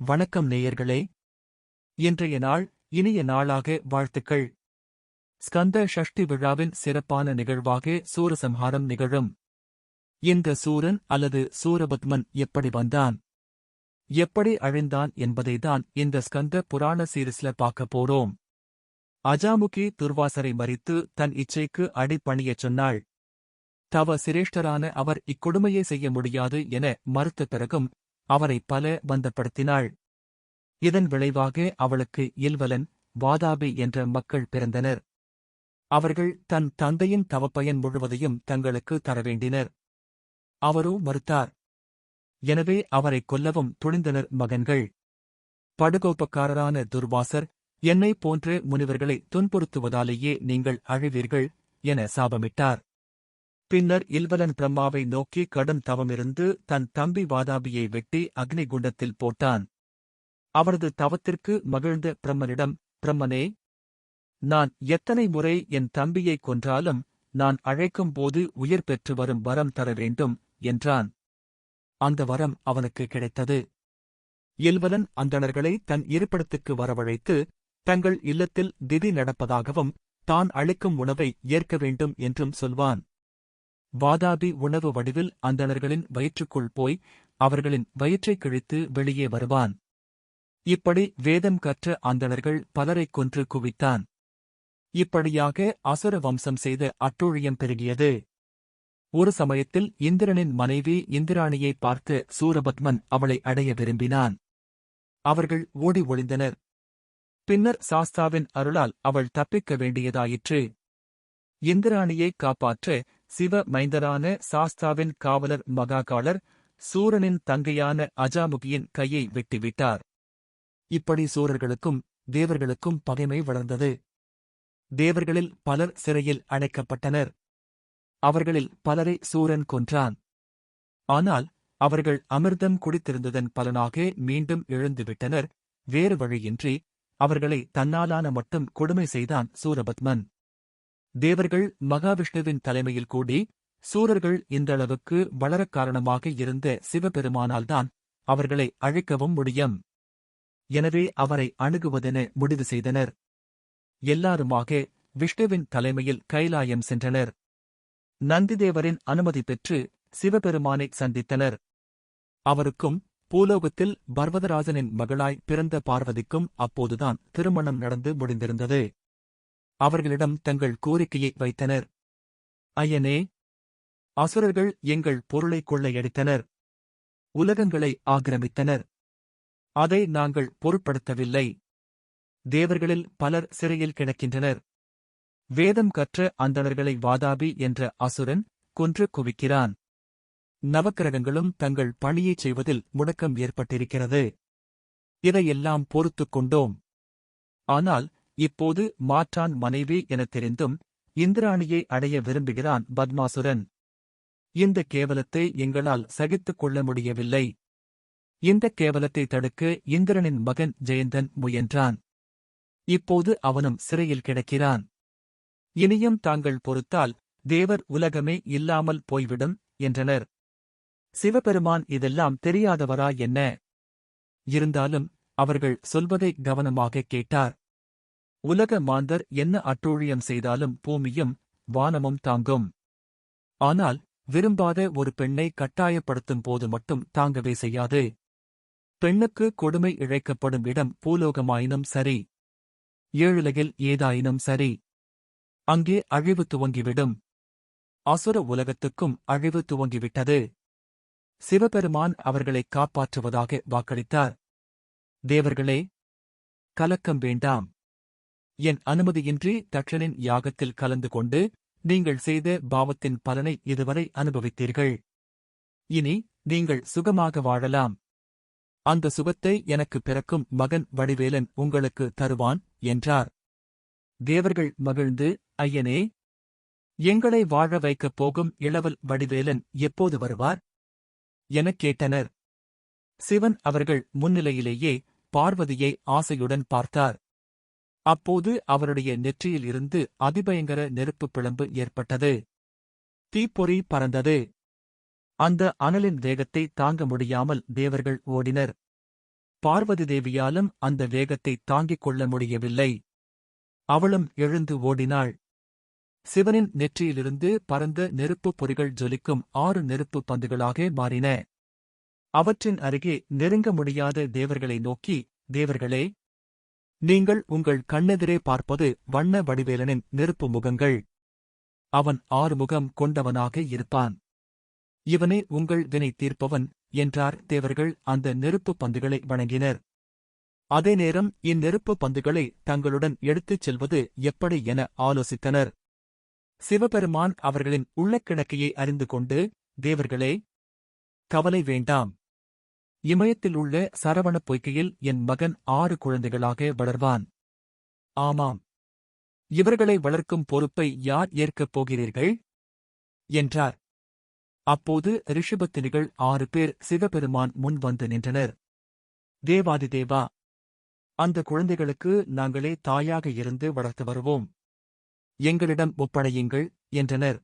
வணக்கம் நேயர்களே. இன்றைய நாள் இனிய நாளாக வாழ்த்துக்கள். ஸ்கந்த ஷஷ்டி விழாவின் சிறப்பான நிகழ்வாக சூரசம்ஹாரம் நிகழும். இந்த சூரன் அல்லது சூரபத்மன் எப்படி வந்தான், எப்படி அழிந்தான் என்பதைதான் இந்த ஸ்கந்த புராண சீரிஸ்ல பார்க்க போறோம். அஜாமுகி துர்வாசரை மறித்து தன் இச்சைக்கு அடிபணியச் சொன்னாள். தவ சிரேஷ்டரான அவர் இக்கொடுமையை செய்ய முடியாது என மறுத்த பிறகும் அவரை பல பந்தப்படுத்தினாள். இதன் விளைவாக அவளுக்கு இல்வலன், வாதாபி என்ற மக்கள் பிறந்தனர். அவர்கள் தன் தந்தையின் தவப்பயன் முழுவதையும் தங்களுக்கு தரவேண்டினர். அவரோ மறுத்தார். எனவே அவரைக் கொல்லவும் துணிந்தனர் மகன்கள். படுகோப்பக்காரரான துர்வாசர், என்னைப் போன்ற முனிவர்களை துன்புறுத்துவதாலேயே நீங்கள் அழிவீர்கள் என சாபமிட்டார். பின்னர் இல்வலன் பிரம்மாவை நோக்கி கடும் தவமிருந்து தன் தம்பி வாதாபியை வெட்டி அக்னி குண்டத்தில் போட்டான். அவரது தவத்திற்கு மகிழ்ந்த பிரம்மனிடம், பிரம்மனே, நான் எத்தனை முறை என் தம்பியைக் கொன்றாலும் நான் அழைக்கும் போது உயிர் பெற்று வரும் வரம் தர வேண்டும் என்றான். அந்த வரம் அவனுக்கு கிடைத்தது. இல்வலன் அந்தணர்களை தன் இருப்பிடத்துக்கு வரவழைத்து தங்கள் இல்லத்தில் திதி நடப்பதாகவும் தான் அளிக்கும் உணவை ஏற்க வேண்டும் என்றும் சொல்வான். வாதாபி உணவு வடிவில் அந்தணர்களின் வயிற்றுக்குள் போய் அவர்களின் வயிற்றைக் கிழித்து வெளியே வருவான். இப்படி வேதம் கற்ற அந்தணர்கள் பலரைக் கொன்று குவித்தான். இப்படியாக அசுர வம்சம் செய்த அட்டூழியம் பெருகியது. ஒரு சமயத்தில் இந்திரனின் மனைவி இந்திராணியை பார்த்து சூரபத்மன் அவளை அடைய விரும்பினான். அவர்கள் ஓடி ஒளிந்தனர். பின்னர் சாஸ்தாவின் அருளால் அவள் தப்பிக்க வேண்டியதாயிற்று. இந்திராணியை காப்பாற்ற சிவ மைந்தரான சாஸ்தாவின் காவலர் மகாகாலர் சூரனின் தங்கையான அஜாமுகியின் கையை வெட்டிவிட்டார். இப்படி சூரர்களுக்கும் தேவர்களுக்கும் பகைமை வளர்ந்தது. தேவர்களில் பலர் சிறையில் அடைக்கப்பட்டனர். அவர்களில் பலரை சூரன் கொன்றான். ஆனால் அவர்கள் அமிர்தம் குடித்திருந்ததன் பலனாக மீண்டும் எழுந்துவிட்டனர். வேறு வழியின்றி அவர்களை தன்னாலான மட்டும் கொடுமை செய்தான் சூரபத்மன். தேவர்கள் மகாவிஷ்ணுவின் தலைமையில் கூடி சூரர்கள் இந்தளவுக்கு வளரக் காரணமாக இருந்த சிவபெருமானால்தான் அவர்களை அழிக்கவும் முடியும். எனவே அவரை அணுகுவதென முடிவு செய்தனர். எல்லாருமாக விஷ்ணுவின் தலைமையில் கைலாயம் சென்றனர். நந்திதேவரின் அனுமதி பெற்று சிவபெருமானை சந்தித்தனர். அவருக்கும் பூலோகத்தில் பர்வதராஜனின் மகளாய் பிறந்த பார்வதிக்கும் அப்போதுதான் திருமணம் நடந்து முடிந்திருந்தது. அவர்களிடம் தங்கள் கோரிக்கையை வைத்தனர். ஐயனே, அசுரர்கள் எங்கள் பொருளை கொள்ளையடித்தனர். உலகங்களை ஆக்கிரமித்தனர். அதை நாங்கள் பொருட்படுத்தவில்லை. தேவர்களில் பலர் சிறையில் கிடக்கின்றனர். வேதம் கற்ற அந்தணர்களை வாதாபி என்ற அசுரன் கொன்று குவிக்கிறான். நவக்கிரகங்களும் தங்கள் பணியைச் செய்வதில் முடக்கம் ஏற்பட்டிருக்கிறது. இதையெல்லாம் பொறுத்துக் கொண்டோம். ஆனால் இப்போது மாற்றான் மனைவி எனத் தெரிந்தும் இந்திராணியை அடைய விரும்புகிறான் பத்மாசுரன். இந்த கேவலத்தை எங்களால் சகித்துக் கொள்ள முடியவில்லை. இந்த கேவலத்தை தடுக்க இந்திரனின் மகன் ஜெயந்தன் முயன்றான். இப்போது அவனும் சிறையில் கிடக்கிறான். இனியும் தாங்கள் பொறுத்தால் தேவர் உலகமே இல்லாமல் போய்விடும் என்றனர். சிவபெருமான் இதெல்லாம் தெரியாதவரா என்ன? இருந்தாலும் அவர்கள் சொல்வதை கவனமாகக் கேட்டார். உலக மாந்தர் என்ன அட்டூழியம் செய்தாலும் பூமியும் வானமும் தாங்கும். ஆனால் விரும்பாத ஒரு பெண்ணை கட்டாயப்படுத்தும் போது மட்டும் தாங்கவே செய்யாது. பெண்ணுக்கு கொடுமை இழைக்கப்படும் இடம் பூலோகமாயினும் சரி, ஏழுலகில் ஏதாயினும் சரி, அங்கே அழிவு துவங்கிவிடும். அசுர உலகத்துக்கும் அழிவு துவங்கிவிட்டது. சிவபெருமான் அவர்களைக் காப்பாற்றுவதாக வாக்களித்தார். தேவர்களே, கலக்கம் வேண்டாம். என் அனுமதியின்றி தட்சனின் யாகத்தில் கலந்து கொண்டு நீங்கள் செய்த பாவத்தின் பலனை இதுவரை அனுபவித்தீர்கள். இனி நீங்கள் சுகமாக வாழலாம். அந்த சுகத்தை எனக்கு பிறக்கும் மகன் வடிவேலன் உங்களுக்கு தருவான் என்றார். தேவர்கள் மகிழ்ந்து, ஐயனே, எங்களை வாழ வைக்கப் போகும் இளவல் வடிவேலன் எப்போது வருவார் எனக் கேட்டனர். சிவன் அவர்கள் முன்னிலையிலேயே பார்வதியை ஆசையுடன் பார்த்தார். அப்போது அவருடைய நெற்றியில் இருந்து அதிபயங்கர நெருப்புப் பிழம்பு ஏற்பட்டது. தீப்பொறி பறந்தது. அந்த அனலின் வேகத்தை தாங்க முடியாமல் தேவர்கள் ஓடினர். பார்வதி தேவியாலும் அந்த வேகத்தை தாங்கிக் கொள்ள முடியவில்லை. அவளும் எழுந்து ஓடினாள். சிவனின் நெற்றியிலிருந்து பரந்த நெருப்புப் பொறிகள் ஜொலிக்கும் 6 நெருப்புப் பந்துகளாக மாறின. அவற்றின் அருகே நெருங்க முடியாத தேவர்களை நோக்கி, தேவர்களே, நீங்கள் உங்கள் கண்ணெதிரே பார்ப்பது வண்ண வடிவேலனின் நெருப்பு முகங்கள். அவன் 6 முகம் கொண்டவனாக இருப்பான். இவனே உங்கள் வினை தீர்ப்பவன் என்றார். தேவர்கள் அந்த நெருப்புப் பந்துகளை வணங்கினர். அதே நேரம் இந்நெருப்புப் பந்துகளை தங்களுடன் எடுத்துச் செல்வது எப்படி என ஆலோசித்தனர். சிவபெருமான் அவர்களின் உள்ளக்கிணக்கையை அறிந்து கொண்டு, தேவர்களே, கவலை வேண்டாம். இமயத்தில் உள்ள சரவணப் பொய்கையில் என் மகன் 6 குழந்தைகளாக வளர்வான். ஆமாம். இவர்களை வளர்க்கும் பொறுப்பை யார் ஏற்கப் போகிறீர்கள் என்றார். அப்போது ரிஷபத்தினிகள் 6 பேர் சிவபெருமான் முன் வந்து நின்றனர். தேவாதிதேவா, அந்த குழந்தைகளுக்கு நாங்களே தாயாக இருந்து வளர்த்து வருவோம். எங்களிடம் ஒப்படையுங்கள் என்றனர்.